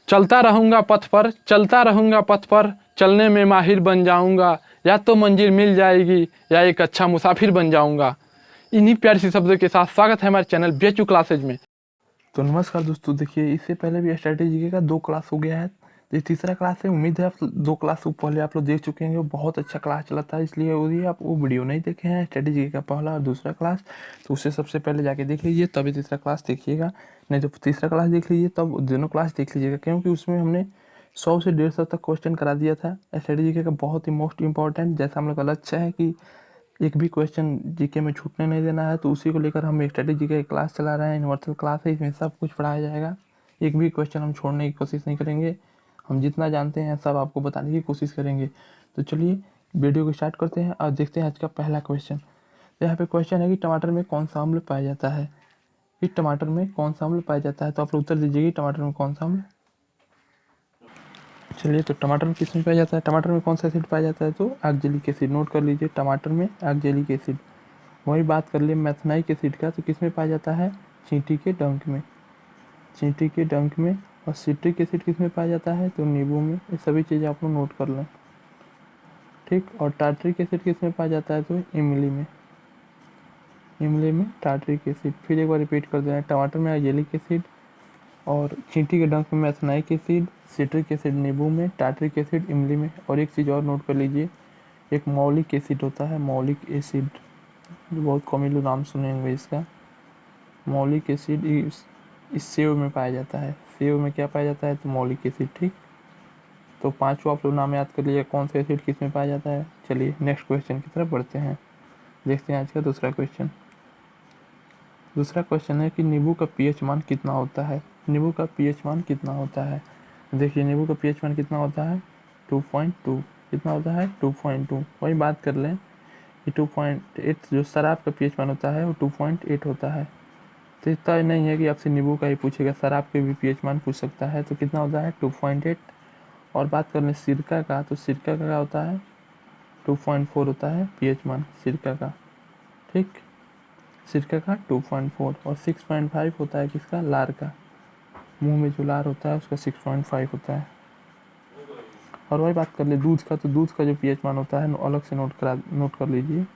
चलता रहूँगा पथ पर, चलता रहूँगा पथ पर, चलने में माहिर बन जाऊँगा, या तो मंजिल मिल जाएगी या एक अच्छा मुसाफिर बन जाऊँगा। इन्हीं प्यारे से शब्दों के साथ स्वागत है हमारे चैनल बेचू क्लासेज में। तो नमस्कार दोस्तों, देखिए इससे पहले भी स्ट्रैटेजी का 2 क्लास हो गया है। ये तीसरा क्लास है। उम्मीद है आप 2 क्लास पहले आप लोग देख चुके हैं। बहुत अच्छा क्लास चला था, इसलिए यदि आप वो वीडियो नहीं देखे हैं स्ट्रैटेजी का पहला और दूसरा क्लास, तो उससे सबसे पहले जाके देख लीजिए, तभी तीसरा क्लास देखिएगा। नहीं तो तीसरा क्लास देख लीजिए, तब दोनों क्लास देख लीजिएगा, क्योंकि उसमें हमने 100 से 150 तक क्वेश्चन करा दिया था। स्ट्रैटेजी का बहुत ही मोस्ट इंपॉर्टेंट, जैसा हम लोग का लक्ष्य है कि एक भी क्वेश्चन जीके में छूटने नहीं देना है, तो उसी को लेकर हम एक स्ट्रेटेजी का क्लास चला रहे हैं। यूनिवर्सल क्लास है, इसमें सब कुछ पढ़ाया जाएगा। एक भी क्वेश्चन हम छोड़ने की कोशिश नहीं करेंगे। हम जितना जानते हैं सब आपको बताने की कोशिश करेंगे। तो चलिए वीडियो को स्टार्ट करते हैं और देखते हैं आज का पहला क्वेश्चन। यहाँ पे क्वेश्चन है कि टमाटर में कौन सा अम्ल पाया जाता है। कि टमाटर में कौन सा अम्ल पाया जाता है, तो आप लोग उत्तर दीजिए टमाटर में कौन सा अम्ल। चलिए, तो टमाटर में किस में पाया जाता है, टमाटर में कौन सा एसिड पाया जाता है, तो ऑक्जेलिक एसिड। नोट कर लीजिए, टमाटर में ऑक्जेलिक एसिड। वही बात कर लिए मैथनाइक एसिड का, तो किस में पाया जाता है, चींटी के डंक में। चींटी के डंक में। और सिट्रिक एसिड किस में पाया जाता है, तो नींबू में। ये सभी चीज़ें आप लोग नोट कर लें, ठीक। और टार्ट्रिक एसिड किस में पाया जाता है, तो इमली में। इमली में टार्ट्रिक एसिड। फिर एक बार रिपीट कर देना, टमाटर में ऑक्जेलिक एसिड, और चींटी के डंक में मैथनाइक एसिड, सिट्रिक एसिड नींबू में, टार्ट्रिक एसिड इमली में। और एक चीज़ और नोट कर लीजिए, एक मौलिक एसिड होता है, मौलिक एसिड, जो बहुत कम लोग नाम सुने होंगे इसका। मौलिक एसिड इस सेव में पाया जाता है। सेव में क्या पाया जाता है, तो मौलिक एसिड, ठीक। तो पांचों आप लोग नाम याद कर लीजिए कौन सा एसिड किस में पाया जाता है। चलिए नेक्स्ट क्वेश्चन की तरफ बढ़ते हैं। देखते हैं आज का दूसरा क्वेश्चन। दूसरा क्वेश्चन है कि नींबू का पीएच मान कितना होता है। नींबू का पीएच मान कितना होता है। देखिए नींबू का पीएच मान कितना होता है, 2.2। कितना होता है, 2.2। वही बात कर लें कि 2.8 जो शराब का पीएच मान होता है वो 2.8 होता है। तो इतना नहीं है कि आपसे नींबू का ही पूछेगा, शराब के भी पीएच मान पूछ सकता है। तो कितना होता है, 2.8। और बात कर लें सिरका का, तो सिरका का क्या होता है, 2.4 होता है पीएच मान सिरका का, ठीक। सिरका का 2.4। और 6.5 होता है किसका, लार का। मुंह में जो लार होता है उसका 6.5 होता है। और वही बात कर ले दूध का, तो दूध का जो पीएच मान होता है अलग से नोट कर लीजिए।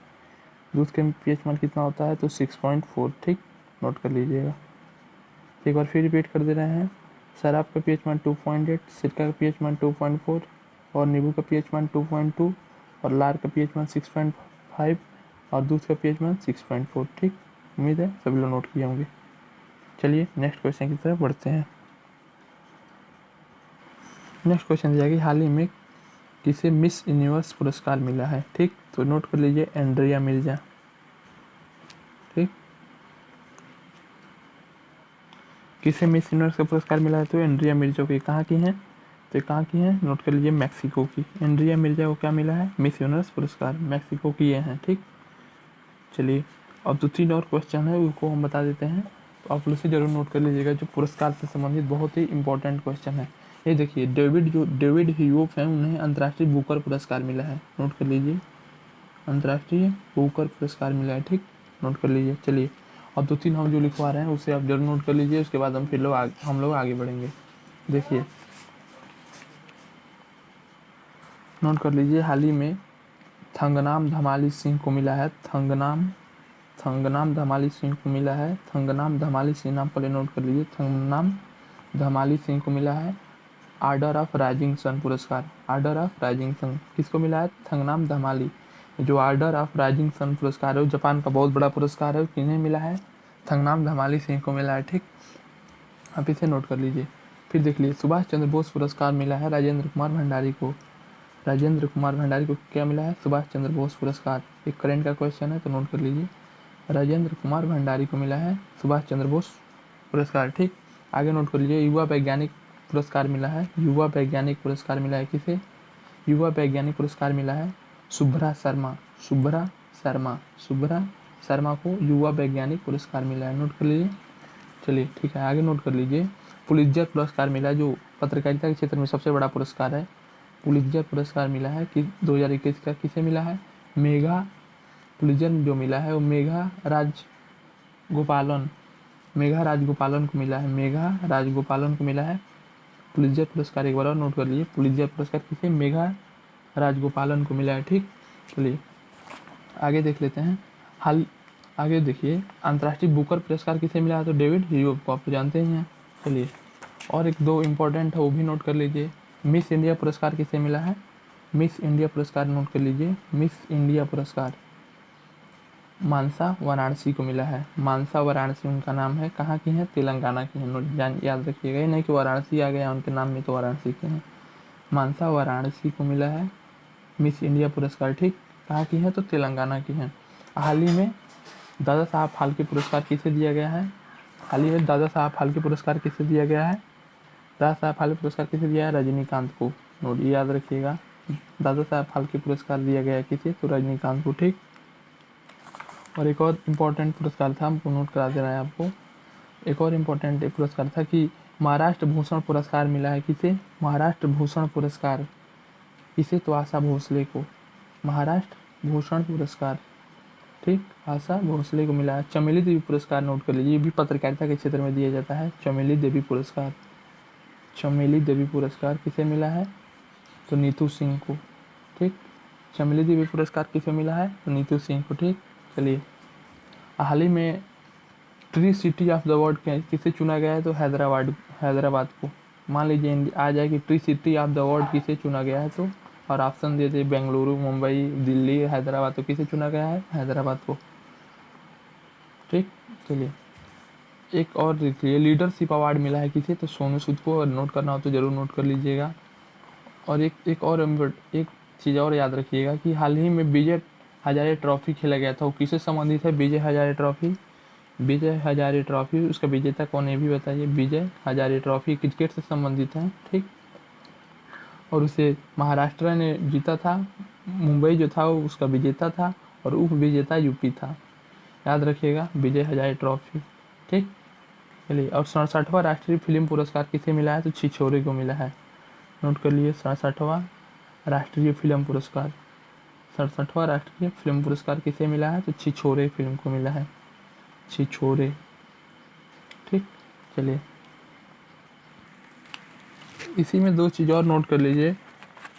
दूध के पीएच मान कितना होता है, तो 6.4, ठीक। नोट कर लीजिएगा। एक बार फिर रिपीट कर दे रहे हैं, शराब का पीएच मान 2.8, सिरका का पीएच मान 2.4, और नींबू का पीएच मान 2.2, और लार का पीएच मान 6.5, और दूध का पीएच मान 6.4, ठीक। उम्मीद है सभी लोग नोट किए होंगे। चलिए नेक्स्ट क्वेश्चन की तरफ बढ़ते हैं। नेक्स्ट क्वेश्चन दिया कि हाल ही में किसे मिस यूनिवर्स पुरस्कार मिला है, ठीक। तो नोट कर लीजिए, एंड्रिया मिर्जा, ठीक। किसे मिस यूनिवर्स का पुरस्कार मिला है, तो एंड्रिया मिर्जा को। कहाँ की हैं, तो कहाँ की हैं, नोट कर लीजिए, मैक्सिको की। एंड्रिया मिर्जा को क्या मिला है, मिस यूनिवर्स पुरस्कार, मैक्सिको की ये हैं, ठीक। चलिए अब 2-3 और क्वेश्चन है उनको हम बता देते हैं, तो आप लोग से जरूर नोट कर लीजिएगा, जो पुरस्कार से संबंधित बहुत ही इंपॉर्टेंट क्वेश्चन है। ये देखिए, डेविड ह्यूफ हैं, उन्हें अंतर्राष्ट्रीय बुकर पुरस्कार मिला है। नोट कर लीजिए, अंतर्राष्ट्रीय बुकर पुरस्कार मिला है, ठीक। नोट कर लीजिए। चलिए अब 2-3 हम जो लिखवा रहे हैं उसे आप जरूर नोट कर लीजिए, उसके बाद हम लोग आगे बढ़ेंगे। देखिए नोट कर लीजिए, हाल ही में थंगनाम धमाली सिंह को मिला है, थंगनाम धमाली सिंह को मिला है। थंगनाम धमाली सिंह नाम पहले नोट कर लीजिए, थंगनाम धमाली सिंह को मिला है आर्डर ऑफ राइजिंग सन पुरस्कार। आर्डर ऑफ राइजिंग सन किसको मिला है, थंगनाम धमाली। जो आर्डर ऑफ राइजिंग सन पुरस्कार है वो जापान का बहुत बड़ा पुरस्कार है, किन्हें मिला है, थंगनाम धमाली सिंह को मिला है, ठीक। आप इसे नोट कर लीजिए। फिर देख लीजिए, सुभाष चंद्र बोस पुरस्कार मिला है राजेंद्र कुमार भंडारी को। राजेंद्र कुमार भंडारी को क्या मिला है, सुभाष चंद्र बोस पुरस्कार। एक करेंट का क्वेश्चन है, तो नोट कर लीजिए, राजेंद्र कुमार भंडारी को मिला है सुभाष चंद्र बोस पुरस्कार, ठीक। आगे नोट कर लीजिए, युवा वैज्ञानिक पुरस्कार मिला है। युवा वैज्ञानिक पुरस्कार मिला है किसे, युवा वैज्ञानिक पुरस्कार मिला है शुभ्रा शर्मा। शुभ्रा शर्मा को युवा वैज्ञानिक पुरस्कार मिला है। नोट कर लीजिए। चलिए ठीक है, आगे नोट कर लीजिए, पुलित्जर पुरस्कार मिला है, जो पत्रकारिता के क्षेत्र में सबसे बड़ा पुरस्कार है। पुलित्जर पुरस्कार मिला है कि 2021 का किसे मिला है, मेघा। पुलित्जर जो मिला है वो मेघा राजगोपालन को मिला है। मेघा राजगोपालन को मिला है। पुलित्जर पुरस्कार एक बार और नोट कर लीजिए, पुलित्जर पुरस्कार किसे, मेघा राजगोपालन को मिला है। ठीक, चलिए आगे देख लेते हैं। आगे देखिए, अंतर्राष्ट्रीय बुकर पुरस्कार किसे मिला है, तो डेविड ह्यूम को आप जानते ही हैं। चलिए और एक दो इम्पोर्टेंट है वो भी नोट कर लीजिए। मिस इंडिया पुरस्कार किसे मिला है, मिस इंडिया पुरस्कार नोट कर लीजिए। मिस इंडिया पुरस्कार मानसा वाराणसी को मिला है। मानसा वाराणसी उनका नाम है, कहाँ की है, तेलंगाना की है। नोट याद रखिएगा, ये नहीं कि वाराणसी आ गया उनके नाम में तो वाराणसी के हैं। मानसा वाराणसी को मिला है मिस इंडिया पुरस्कार। ठीक, कहाँ की है, तो तेलंगाना की है। हाल ही में दादा साहब फाल्के पुरस्कार किसे दिया गया है, हाल ही में दादा साहब फाल्के पुरस्कार किसे दिया गया है, दादा साहब फाल्के पुरस्कार किसे दिया है, रजनीकांत को। नोट याद रखिएगा, दादा साहब फाल्के पुरस्कार दिया गया है किसे, तो रजनीकांत को। ठीक, और एक और इम्पोर्टेंट पुरस्कार था, हमको नोट करा दे रहा है आपको। एक और इम्पोर्टेंट पुरस्कार था कि महाराष्ट्र भूषण पुरस्कार मिला है किसे, महाराष्ट्र भूषण पुरस्कार किसे, तो आशा भोसले को। महाराष्ट्र भूषण पुरस्कार, ठीक, आशा भोसले को मिला है। चमेली देवी पुरस्कार नोट कर लीजिए, ये भी पत्रकारिता के क्षेत्र में दिया जाता है। चमेली देवी पुरस्कार, चमेली देवी पुरस्कार किसे मिला है, तो नीतू सिंह को। ठीक, चमेली देवी पुरस्कार किसे मिला है, तो नीतू सिंह को। ठीक, चलिए हाल ही में tree city of the world किसे चुना गया है, तो हैदराबाद को। मान लीजिए आ जाए कि tree city of the world किसे चुना गया है, तो और ऑप्शन दे दे बेंगलुरु, मुंबई, दिल्ली, हैदराबाद, तो किसे चुना गया है, हैदराबाद को। ठीक, चलिए एक और देखिए, लीडरशिप अवार्ड मिला है किसे, तो सोनू सूद को। और नोट करना हो तो ज़रूर नोट कर लीजिएगा। और एक चीज़ और याद रखिएगा कि हाल ही में विजय हजारे ट्रॉफी खेला गया था, वो किससे संबंधित है, विजय हजारे ट्रॉफी। विजय हजारे ट्रॉफी, उसका विजेता कौन है भी बताइए। विजय हजारे ट्रॉफी क्रिकेट से संबंधित है। ठीक, और उसे महाराष्ट्र ने जीता था, मुंबई जो था वो उसका विजेता था, और उप विजेता यूपी था। याद रखिएगा, विजय हजारे ट्रॉफी। ठीक, चलिए और 67वां राष्ट्रीय फिल्म पुरस्कार किसे मिला है, तो छिछोरे को मिला है। नोट कर लिए, 67वां राष्ट्रीय फिल्म पुरस्कार, 67वां राष्ट्रीय फिल्म पुरस्कार किसे मिला है, तो छिछोरे फिल्म को मिला है, छिछोरे। ठीक, चलिए इसी में दो चीज़ और नोट कर लीजिए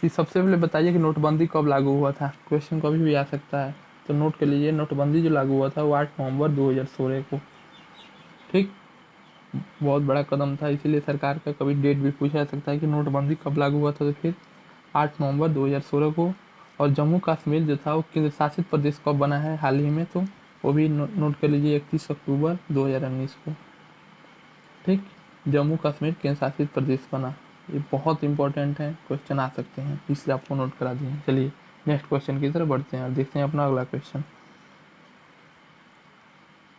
कि सबसे पहले बताइए कि नोटबंदी कब लागू हुआ था, क्वेश्चन कभी भी आ सकता है। तो नोट कर लीजिए, नोटबंदी जो लागू हुआ था वो 8 नवंबर 2016 को। ठीक, बहुत बड़ा कदम था, इसीलिए सरकार का कभी डेट भी पूछा जा सकता है कि नोटबंदी कब लागू हुआ था, तो फिर 8 नवंबर 2016 को। और जम्मू कश्मीर जो था वो केंद्र शासित प्रदेश कब बना है हाल ही में, तो वो भी नोट कर लीजिए, 31 अक्टूबर 2019 को। ठीक, जम्मू कश्मीर केंद्र शासित प्रदेश बना। ये बहुत इंपॉर्टेंट है, क्वेश्चन आ सकते हैं, इसलिए आपको नोट करा दिए। चलिए नेक्स्ट क्वेश्चन की तरफ बढ़ते हैं और देखते हैं अपना अगला क्वेश्चन।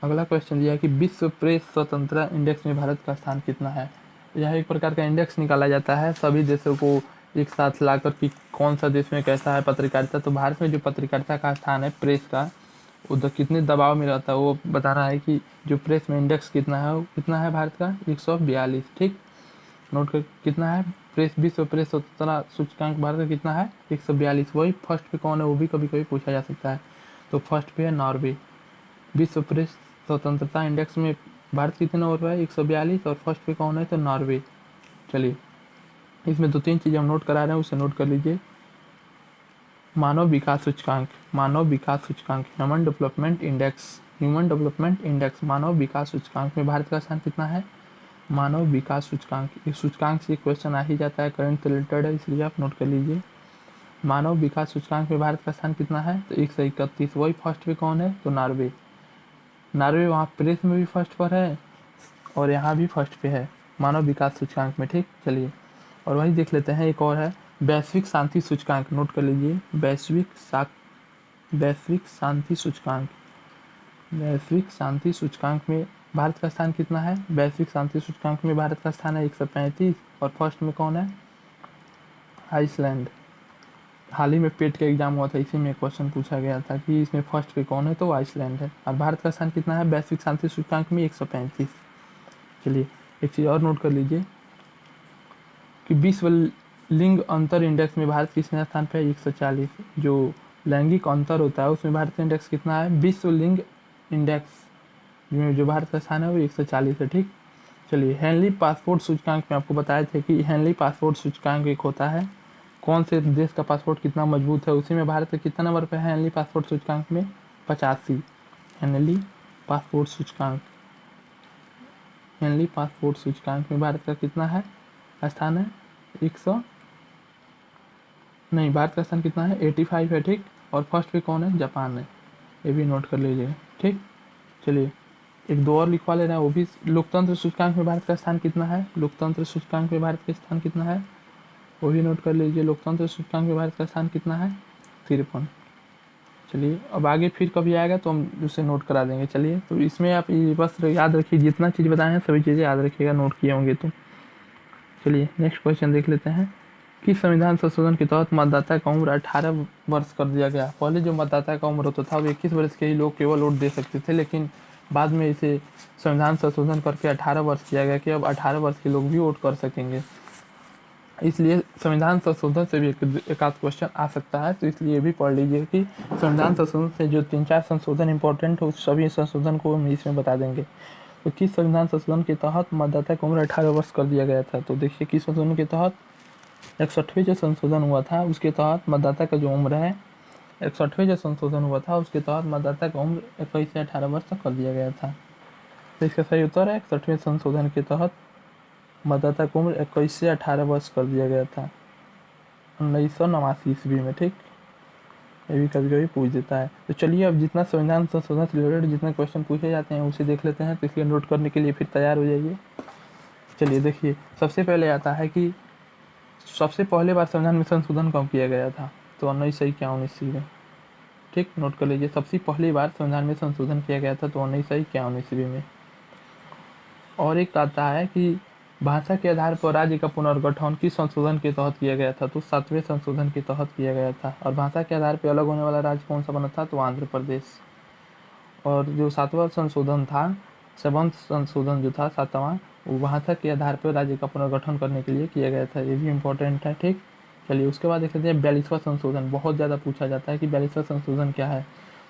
अगला क्वेश्चन दिया है कि विश्व प्रेस स्वतंत्रता इंडेक्स में भारत का स्थान कितना है। यह एक प्रकार का इंडेक्स निकाला जाता है सभी देशों को एक साथ लाकर कि कौन सा देश में कैसा है पत्रकारिता। तो भारत में जो पत्रकारिता का स्थान है, प्रेस का, उधर कितने दबाव में रहता है वो बताना है कि जो प्रेस में इंडेक्स कितना है, वो कितना है भारत का, 142। ठीक, नोट कर कितना है, प्रेस विश्व प्रेस स्वतंत्रता सूचकांक भारत का कितना है, 142। वही फर्स्ट पे कौन है वो भी कभी कभी पूछा जा सकता है। तो फर्स्ट पे है नॉर्वे। विश्व प्रेस स्वतंत्रता इंडेक्स में भारत कितने नंबर पर है, 142, और फर्स्ट पे कौन है, तो नॉर्वे। चलिए इसमें दो तीन चीज़ें हम नोट करा रहे हैं, उसे नोट कर लीजिए। मानव विकास सूचकांक, मानव विकास सूचकांक, human development index, human development index, मानव विकास सूचकांक में भारत का स्थान कितना है, मानव विकास सूचकांक। इस सूचकांक से क्वेश्चन आ ही जाता है, करंट रिलेटेड है, इसलिए आप नोट कर लीजिए। मानव विकास सूचकांक में भारत का स्थान कितना है, तो 131। वही फर्स्ट पे कौन है, तो नॉर्वे। नॉर्वे वहाँ प्रेस में भी फर्स्ट पर है और यहाँ भी फर्स्ट पे है मानव विकास सूचकांक में। ठीक, चलिए और वही देख लेते हैं, एक और है वैश्विक शांति सूचकांक। नोट कर लीजिए, वैश्विक शांति सूचकांक, वैश्विक शांति सूचकांक में भारत का स्थान कितना है, वैश्विक शांति सूचकांक में भारत का स्थान है 135, और फर्स्ट में कौन है, आइसलैंड। हाल ही में पेट का एग्जाम हुआ था, इसी में क्वेश्चन पूछा गया था कि इसमें फर्स्ट पे कौन है, तो आइसलैंड है। और भारत का स्थान कितना है वैश्विक शांति सूचकांक में, 135। चलिए एक चीज़ और नोट कर लीजिए कि विश्व लिंग अंतर इंडेक्स में भारत किसने स्थान पे है, 140। जो लैंगिक अंतर होता है उसमें भारत का इंडेक्स कितना है, विश्व लिंग इंडेक्स में जो भारत का स्थान है वो 140 है। ठीक, चलिए, हेनली पासपोर्ट सूचकांक में आपको बताए थे कि हेनली पासपोर्ट सूचकांक एक होता है, कौन से देश का पासपोर्ट कितना मजबूत है, उसी में भारत का कितना नंबर पे है हेनली पासपोर्ट सूचकांक में? 85। हेनली पासपोर्ट सूचकांक, हेनली पासपोर्ट सूचकांक में भारत का कितना है स्थान है? 100 नहीं, भारत का स्थान कितना है? 85 है, ठीक। और फर्स्ट पे कौन है? जापान है, ये भी नोट कर लीजिएगा, ठीक। चलिए, एक दो और लिखवा ले रहे हैं, वो भी लोकतंत्र सूचकांक में भारत का स्थान कितना है? लोकतंत्र सूचकांक में भारत का स्थान कितना है, वो भी नोट कर लीजिए। लोकतंत्र सूचकांक में भारत का स्थान कितना है? 53। चलिए, अब आगे फिर कभी आएगा तो हम उसे नोट करा देंगे। चलिए, तो इसमें आप ये बस याद रखिए, जितना चीज़ बताए हैं सभी चीज़ें याद रखिएगा, नोट किए होंगे तो। चलिए, नेक्स्ट क्वेश्चन देख लेते हैं। किस संविधान संशोधन के तहत मतदाता का उम्र 18 वर्ष कर दिया गया? पहले जो मतदाता का उम्र होता था वो 21 वर्ष के ही लोग केवल वोट दे सकते थे, लेकिन बाद में इसे संविधान संशोधन करके 18 वर्ष किया गया कि अब 18 वर्ष के लोग भी वोट कर सकेंगे। इसलिए संविधान संशोधन से भी एक आध क्वेश्चन आ सकता है, तो इसलिए भी पढ़ लीजिए कि संविधान संशोधन से जो 3-4 संशोधन इंपॉर्टेंट हो, उस सभी संशोधन को हम इसमें बता देंगे। तो किस संविधान संशोधन के तहत मतदाता की उम्र 18 वर्ष कर दिया गया था? तो देखिए, किस संशोधन के तहत? 61वें जो संशोधन हुआ था उसके तहत मतदाता का जो उम्र है, 61वें जो संशोधन हुआ था उसके तहत मतदाता का उम्र 21 से 18 वर्ष तक कर दिया गया था। तो इसका सही उत्तर है 61वें संशोधन के तहत मतदाता की उम्र 21 से 18 वर्ष कर दिया गया था 1989 ईस्वी में, ठीक। ये भी कभी कभी पूछ देता है। तो चलिए, अब जितना संविधान संशोधन से रिलेटेड जितने क्वेश्चन पूछे जाते हैं उसे देख लेते हैं, तो इसलिए नोट करने के लिए फिर तैयार हो जाइए। चलिए देखिए, सबसे पहले आता है कि सबसे पहले बार संविधान में संशोधन कब किया गया था? तो 1951 ईस्वी में, ठीक। नोट कर लीजिए, सबसे पहली बार संविधान में संशोधन किया गया था तो 1951 ईस्वी में। और एक आता है कि भाषा के आधार पर राज्य का पुनर्गठन किस संशोधन के तहत किया गया था? तो 7वें संशोधन के तहत किया गया था। और भाषा के आधार पर अलग होने वाला राज्य कौन सा बना था? तो आंध्र प्रदेश। और जो 7वां संशोधन था, 7वां संशोधन जो था 7वां, वो भाषा के आधार पर राज्य का पुनर्गठन करने के लिए किया गया था, ये भी इम्पोर्टेंट है, ठीक। चलिए, उसके बाद देख लेते हैं 42वां संशोधन। बहुत ज़्यादा पूछा जाता है कि 42वां संशोधन क्या है।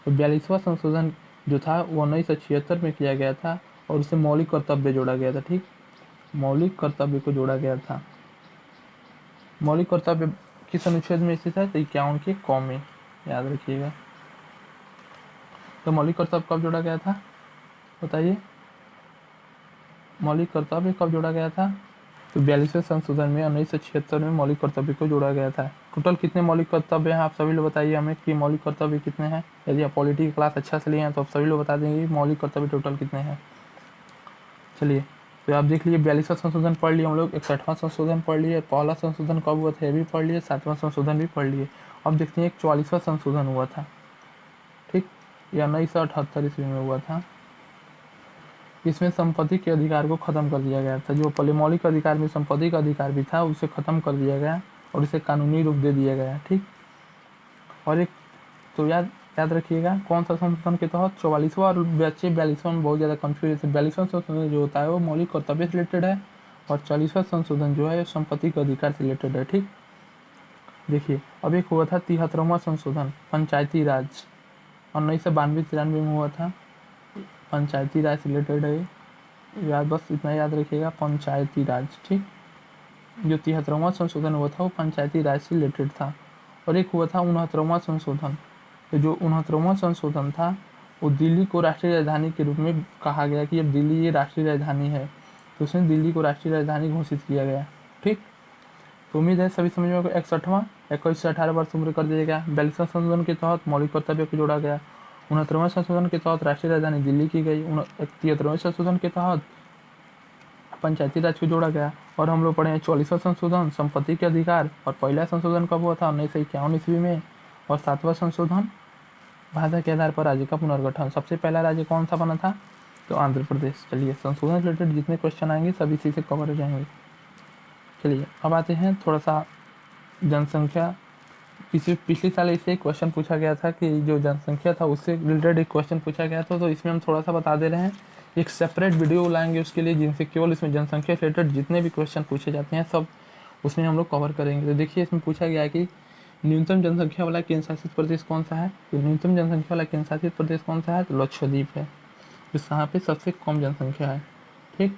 तो 42वां संशोधन जो था वो 1976 में किया गया था और उससे मौलिक कर्तव्य जोड़ा गया था, ठीक। मौलिक कर्तव्य को जोड़ा गया था। मौलिक कर्तव्य किस अनुच्छेद में स्थित है? तो 51 के क में, याद रखिएगा। तो मौलिक कर्तव्य कब जोड़ा गया था बताइए? मौलिक कर्तव्य कब जोड़ा गया था? तो 42वें संशोधन में 1976 में मौलिक कर्तव्य को जोड़ा गया था। टोटल कितने मौलिक कर्तव्य हैं आप सभी लोग बताइए हमें कि मौलिक कर्तव्य कितने हैं। यदि आप पॉलिटी की क्लास अच्छा से लिए हैं तो आप सभी लोग बता देंगे मौलिक कर्तव्य टोटल कितने हैं। चलिए, तो आप देख लीजिए, 42वां संशोधन पढ़ लिए हम लोग, 61वां संशोधन पढ़ लिए, पहला संशोधन कब हुआ था ये भी पढ़ लिए, 7वां संशोधन भी पढ़ लिए। अब देखते हैं 44वां संशोधन हुआ था, ठीक। ये 1978 ईस्वी में हुआ था। इसमें संपत्ति के अधिकार को खत्म कर दिया गया था। जो पहले मौलिक अधिकार में संपत्ति का अधिकार भी था उसे खत्म कर दिया गया और इसे कानूनी रूप दे दिया गया, ठीक। और एक तो याद रखिएगा कौन सा संशोधन के तहत? 44वां और 42वां में बहुत ज़्यादा कंफ्यूज है। 42वां संशोधन जो होता है वो मौलिक कर्तव्य से रिलेटेड है और 40वां संशोधन जो है संपत्ति के अधिकार से रिलेटेड है, ठीक। देखिए, अब एक हुआ था 73वां संशोधन, पंचायती राज, 1992-93 में हुआ था। पंचायती राज से रिलेटेड है, याद बस इतना याद रखिएगा, पंचायती राज, ठीक। जो 73वां संशोधन हुआ था वो पंचायती राज से रिलेटेड था। और एक हुआ था 69वां संशोधन। तो जो 69वां संशोधन था वो दिल्ली को राष्ट्रीय राजधानी के रूप में कहा गया कि अब दिल्ली ये राष्ट्रीय राजधानी है, तो उसमें दिल्ली को राष्ट्रीय राजधानी घोषित किया गया, ठीक। तो उम्मीद है सभी समझ में आएगा। 61वां 21 से 18 वर्ष उम्र कर दिया गया। 42वां संशोधन के तहत मौलिक कर्तव्य को जोड़ा गया। 69वां संशोधन के तहत राष्ट्रीय राजधानी दिल्ली की गई। 73वें संशोधन के तहत पंचायती राज को जोड़ा गया। और हम लोग पढ़े हैं 44वां संशोधन, संपत्ति के अधिकार। और पहला संशोधन कब हुआ था? 1951 ईस्वी में। और 7वां संशोधन भाषा के आधार पर राज्य का पुनर्गठन। सबसे पहला राज्य कौन सा बना था? तो आंध्र प्रदेश। चलिए, संशोधन से रिलेटेड जितने क्वेश्चन आएंगे सब इसी से कवर हो जाएंगे। चलिए, अब आते हैं थोड़ा सा जनसंख्या। पिछले साल इसे क्वेश्चन पूछा गया था कि जो जनसंख्या था उससे रिलेटेड एक क्वेश्चन पूछा गया था, तो इसमें हम थोड़ा सा बता दे रहे हैं। एक सेपरेट वीडियो लाएंगे उसके लिए, जिनसे केवल इसमें जनसंख्या से रिलेटेड जितने भी क्वेश्चन पूछे जाते हैं सब उसमें हम लोग कवर करेंगे। तो देखिए, इसमें पूछा गया है कि न्यूनतम जनसंख्या वाला केंद्र शासित प्रदेश कौन सा है? तो न्यूनतम जनसंख्या वाला केंद्र शासित प्रदेश कौन सा है? तो लक्षद्वीप है। तो यहाँ पे सबसे कम जनसंख्या है, ठीक।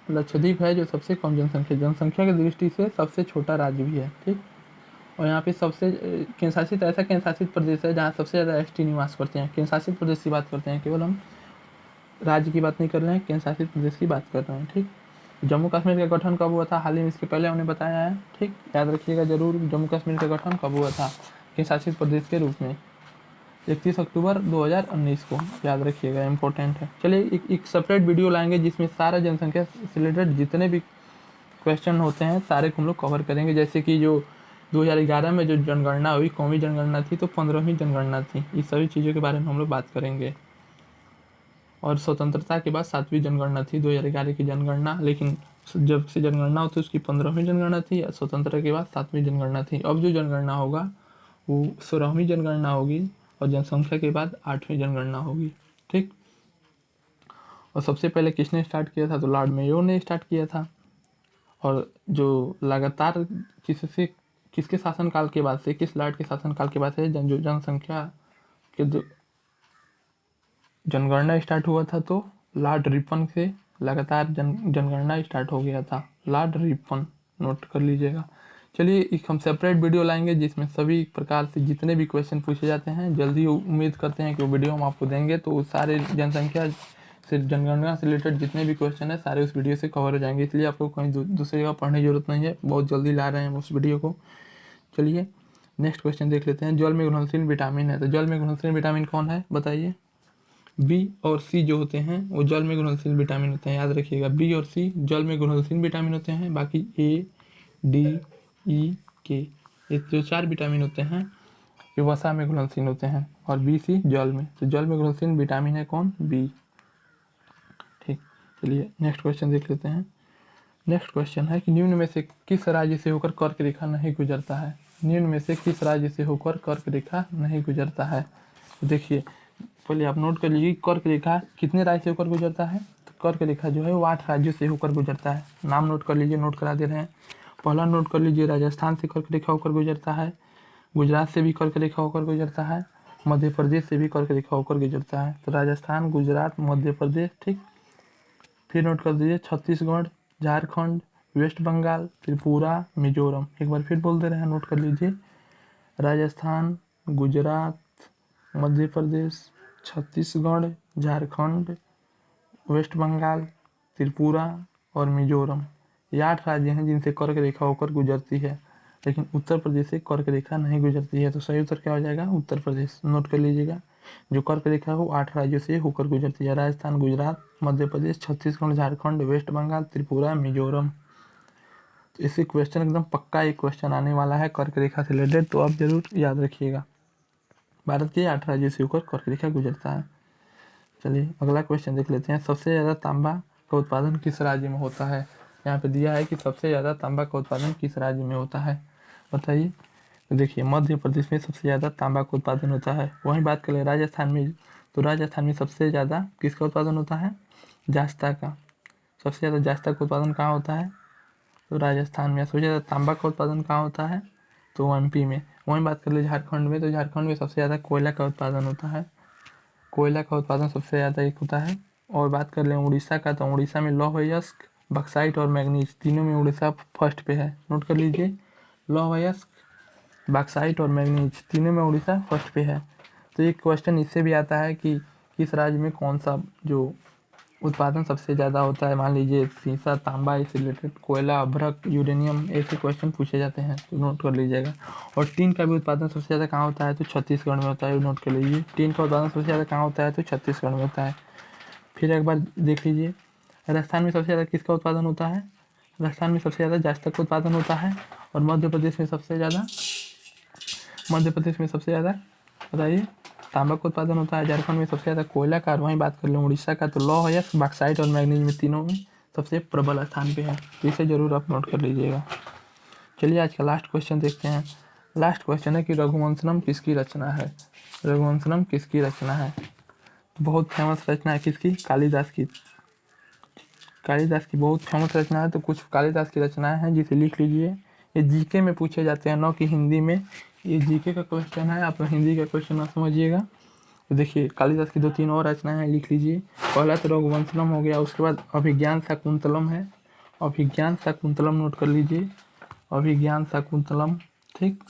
लक्षद्वीप है जो सबसे कम जनसंख्या की दृष्टि से सबसे छोटा राज्य भी है, ठीक। और यहाँ पे सबसे केंद्र शासित ऐसा केंद्र शासित प्रदेश है जहाँ सबसे ज़्यादा एसटी निवास करते हैं। केंद्र शासित प्रदेश की बात करते हैं, केवल हम राज्य की बात नहीं कर रहे हैं, केंद्र शासित प्रदेश की बात कर रहे हैं, ठीक। जम्मू कश्मीर का गठन कब हुआ था? हाल ही में, इसके पहले हमने बताया है, ठीक। याद रखिएगा जरूर, जम्मू कश्मीर का गठन कब हुआ था केंद्र शासित प्रदेश के रूप में? 31 अक्टूबर 2019 को, याद रखिएगा, इंपॉर्टेंट है। चलिए एक सेपरेट वीडियो लाएंगे जिसमें सारा जनसंख्या से रिलेटेड जितने भी क्वेश्चन होते हैं सारे को हम लोग कवर करेंगे। जैसे कि जो 2011 में जो जनगणना हुई, कौमी जनगणना थी, तो 15वीं जनगणना थी। इस सभी चीज़ों के बारे में हम लोग बात करेंगे। और स्वतंत्रता के बाद 7वीं जनगणना थी, 2011 की जनगणना, लेकिन जब से जनगणना होती उसकी 15वीं जनगणना थी, स्वतंत्रता के बाद 7वीं जनगणना थी। अब जो जनगणना होगा वो 16वीं जनगणना होगी और जनसंख्या के बाद 8वीं जनगणना होगी, ठीक। और सबसे पहले किसने स्टार्ट किया था? तो लॉर्ड मेयो ने स्टार्ट किया था। और जो लगातार किसके शासनकाल के बाद से, किस लॉर्ड के शासनकाल के बाद से जो जनसंख्या के जनगणना स्टार्ट हुआ था, तो लॉर्ड रिपन से लगातार जनगणना स्टार्ट हो गया था। लॉर्ड रिपन, नोट कर लीजिएगा। चलिए एक हम सेपरेट वीडियो लाएंगे जिसमें सभी प्रकार से जितने भी क्वेश्चन पूछे जाते हैं, जल्दी उम्मीद करते हैं कि वो वीडियो हम आपको देंगे, तो सारे जनसंख्या से, जनगणना से रिलेटेड जितने भी क्वेश्चन है सारे उस वीडियो से कवर हो जाएंगे। इसलिए आपको कहीं दूसरी जगह पढ़ने की जरूरत नहीं है, बहुत जल्दी ला रहे हैं उस वीडियो को। चलिए नेक्स्ट क्वेश्चन देख लेते हैं। जल में घुलनशील विटामिन है, तो जल में घुलनशील विटामिन कौन है बताइए? बी और सी जो होते हैं वो जल में घुलनशील विटामिन होते हैं, याद रखिएगा। बी और सी जल में घुलनशील विटामिन होते हैं। बाकी ए, डी, ई, के, ये जो 4 विटामिन होते हैं ये वसा में घुलनशील होते हैं, और बी, सी जल में। तो जल में घुलनशील विटामिन है कौन? बी, ठीक। चलिए नेक्स्ट क्वेश्चन देख लेते हैं। नेक्स्ट क्वेश्चन है कि निम्न में से किस राज्य से होकर कर्क रेखा नहीं गुजरता है? निम्न में से किस राज्य से होकर कर्क रेखा नहीं गुजरता है? तो देखिए पहले आप नोट कर लीजिए, कर्क रेखा कितने राज्य से होकर गुजरता है? तो कर्क रेखा जो है वो 8 राज्यों से होकर गुजरता है। नाम नोट कर लीजिए, नोट करा दे रहे हैं। पहला नोट कर लीजिए, राजस्थान से कर्क रेखा होकर गुजरता है, गुजरात से भी कर्क रेखा होकर गुजरता है, मध्य प्रदेश से भी कर्क रेखा होकर गुजरता है। तो राजस्थान, गुजरात, मध्य प्रदेश, ठीक। फिर नोट कर दीजिए छत्तीसगढ़, झारखंड, वेस्ट बंगाल, त्रिपुरा, मिजोरम। एक बार फिर बोल दे रहे हैं, नोट कर लीजिए, राजस्थान, गुजरात, मध्य प्रदेश, छत्तीसगढ़, झारखंड, वेस्ट बंगाल, त्रिपुरा और मिजोरम। ये 8 राज्य हैं जिनसे कर्क रेखा होकर गुजरती है, लेकिन उत्तर प्रदेश से कर्क रेखा नहीं गुजरती है। तो सही उत्तर क्या हो जाएगा? उत्तर प्रदेश। नोट कर लीजिएगा, जो कर्क रेखा है वो 8 राज्यों से होकर गुजरती है, राजस्थान, गुजरात, मध्य प्रदेश, छत्तीसगढ़, झारखंड, वेस्ट बंगाल, त्रिपुरा, मिजोरम। तो इससे क्वेश्चन एकदम पक्का एक क्वेश्चन आने वाला है कर्क रेखा से रिलेटेड, तो आप जरूर याद रखिएगा। भारत के 8 राज्यों से होकर कर्क रेखा गुजरता है। चलिए अगला क्वेश्चन देख लेते हैं। सबसे ज़्यादा तांबा का उत्पादन किस राज्य में होता है? यहाँ पे दिया है कि सबसे ज़्यादा तांबा का उत्पादन किस राज्य में होता है, बताइए। तो देखिए मध्य प्रदेश में सबसे ज़्यादा तांबा का उत्पादन होता है। वहीं बात करें राजस्थान में, तो राजस्थान में सबसे ज़्यादा किसका उत्पादन होता है? जास्ता का। सबसे ज़्यादा जास्ता का उत्पादन कहाँ होता है? तो राजस्थान में। सबसे ज़्यादा तांबा का उत्पादन कहाँ होता है? तो एमपी में। वहीं बात कर ले झारखंड में, तो झारखंड में सबसे ज़्यादा कोयला का उत्पादन होता है, कोयला का उत्पादन सबसे ज़्यादा एक होता है। और बात कर लें उड़ीसा का, तो उड़ीसा में लौह अयस्क, बक्साइट और मैग्नीज तीनों में उड़ीसा फर्स्ट पे है। नोट कर लीजिए, लौह अयस्क, बक्साइट और मैग्नीज तीनों में उड़ीसा फर्स्ट पे है। तो एक क्वेश्चन इससे भी आता है कि किस राज्य में कौन सा जो उत्पादन सबसे ज़्यादा होता है, मान लीजिए सीसा, तांबा, इससे रिलेटेड, कोयला, अभ्रक, यूरेनियम, ऐसे क्वेश्चन पूछे जाते हैं, तो नोट कर लीजिएगा। और टीन का भी उत्पादन सबसे ज़्यादा कहाँ होता है? तो छत्तीसगढ़ में होता है, नोट कर लीजिए। टीन का उत्पादन सबसे ज़्यादा कहाँ होता है? तो छत्तीसगढ़ में होता है। फिर एक बार देख लीजिए, राजस्थान में सबसे ज़्यादा किसका उत्पादन होता है? राजस्थान में सबसे ज़्यादा जास्ता का उत्पादन होता है। और मध्य प्रदेश में सबसे ज़्यादा बताइए तांबा का उत्पादन होता है। झारखंड में सबसे ज़्यादा कोयला का। और वहीं बात कर लें उड़ीसा का, तो लौह अयस्क, बक्साइट और मैग्नीज में तीनों में सबसे प्रबल स्थान पे है। इसे जरूर आप नोट कर लीजिएगा। चलिए आज का लास्ट क्वेश्चन देखते हैं। लास्ट क्वेश्चन है कि रघुवंशनम किसकी रचना है? रघुवंशनम किसकी रचना है? बहुत फेमस रचना है किसकी? कालिदास की। कालिदास की बहुत फेमस रचना है। तो कुछ कालिदास की रचनाएं हैं जिसे लिख लीजिए। ये जीके में पूछे जाते हैं, न कि हिंदी में। ये जीके का क्वेश्चन है, आप हिंदी का क्वेश्चन ना समझिएगा। तो देखिए कालिदास की 2-3 और रचनाएं हैं, लिख लीजिए। पहला तो रघुवंशनम हो गया, उसके बाद अभिज्ञान शाकुंतलम है, अभिज्ञान शाकुंतलम नोट कर लीजिए, अभिज्ञान शाकुंतलम, ठीक।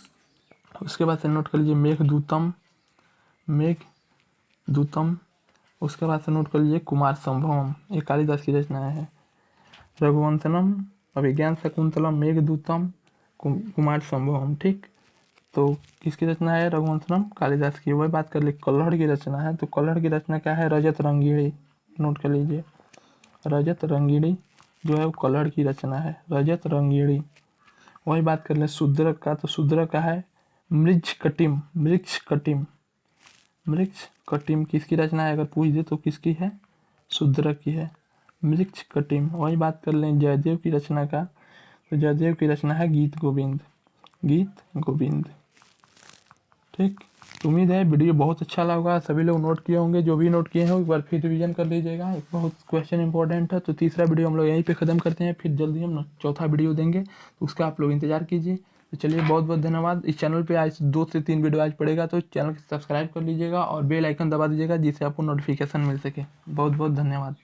उसके बाद से नोट कर लीजिए मेघदूतम, मेघदूतम। उसके बाद से नोट कर लीजिए कुमार संभवम, ये कालिदास की रचनाएं हैं। रघुवंशनम, अभिज्ञान शाकुंतलम, मेघदूतम, कुमार संभवम, ठीक। तो किसकी रचना है? रघुवंशनम कालिदास की। वही बात कर ले कल्हड़ की रचना है, तो कल्हड़ की रचना क्या है? रजत रंगीणी, नोट कर लीजिए। रजत रंगीणी जो है वो कल्हड़ की रचना है, रजत रंगीणी। वही बात कर ले शूद्रक का, तो शूद्रक का है मृच्छकटिम, मृच्छकटिम, मृच्छकटिम किसकी रचना है? अगर पूछ दे तो किसकी है? शूद्रक की है, मृच्छकटिम। वही बात कर लें जयदेव की रचना का, तो जयदेव की रचना है गीत गोविंद, गीत गोविंद, ठीक। तो उम्मीद है वीडियो बहुत अच्छा लगा होगा, सभी लोग नोट किए होंगे, जो भी नोट किए हैं एक बार फिर रिवीजन कर लीजिएगा, एक बहुत क्वेश्चन इंपॉर्टेंट है। तो तीसरा वीडियो हम लोग यहीं पे ख़त्म करते हैं, फिर जल्दी हम चौथा वीडियो देंगे, तो उसका आप लोग इंतजार कीजिए। तो चलिए बहुत बहुत धन्यवाद। इस चैनल पे आज 2 से 3 वीडियो आज पड़ेगा, तो चैनल को सब्सक्राइब कर लीजिएगा और बेल आइकन दबा दीजिएगा, जिससे आपको नोटिफिकेशन मिल सके। बहुत बहुत धन्यवाद।